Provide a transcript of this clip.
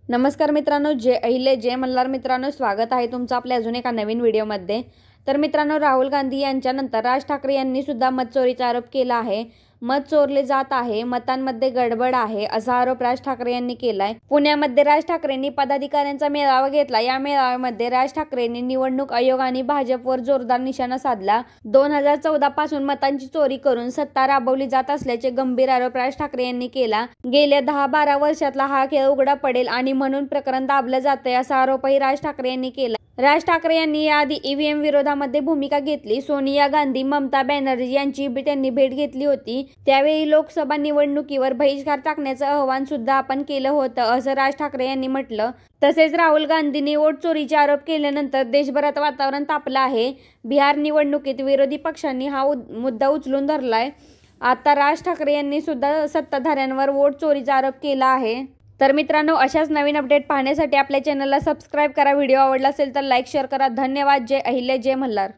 नमस्कार मित्रांनो, जय अहिले जय मल्हार मित्रांनो, स्वागत आहे तुमचं आपल्या अजून एका नवीन व्हिडिओमध्ये। तर मित्रांनो, राहुल गांधी यांच्यानंतर राज ठाकरे यांनी सुद्धा मत चोरीचा आरोप केला आहे। मत चोरले जात आहे, मतांमध्ये गडबड आहे असा आरोप राज ठाकरे यांनी केलाय। पुण्यामध्ये राज ठाकरेंनी पदाधिकाऱ्यांचा मेळावा घेतला। या मेळाव्यामध्ये राज ठाकरेंनी निवडणूक आयोग आणि भाजपवर जोरदार निशाणा साधला। 2014 पासून मतांची चोरी करून सत्ता राबवली जात असल्याचे गंभीर आरोप राज ठाकरे यांनी केला। गेल्या 10-12 वर्षातला हा खेळ उघडा पडेल आणि म्हणून प्रकरण दाबलं जातंय असा आरोपही राज ठाकरे यांनी केला। राज ठाकरे यांनी याआधी ईव्हीएम विरोधामध्ये भूमिका घेतली। सोनिया गांधी, ममता बॅनर्जी यांची त्यांनी भेट घेतली होती। त्यावेळी लोकसभा निवडणुकीवर बहिष्कार टाकण्याचं आवाहन सुद्धा आपण केलं होतं असं राज ठाकरे यांनी म्हटलं। तसेच राहुल गांधींनी वोट चोरीचे आरोप केल्यानंतर देशभरात वातावरण तापलं आहे। बिहार निवडणुकीत विरोधी पक्षांनी हा मुद्दा उचलून धरलाय। आता राज ठाकरे यांनी सुद्धा सत्ताधाऱ्यांवर वोट चोरीचा आरोप केला आहे। तर मित्रांनो, अशाच नवीन अपडेट पाहण्यासाठी आपल्या चॅनलला सबस्क्राइब करा। व्हिडिओ आवडला असेल तर लाईक शेअर करा। धन्यवाद। जय अहिल्या जय मल्हार।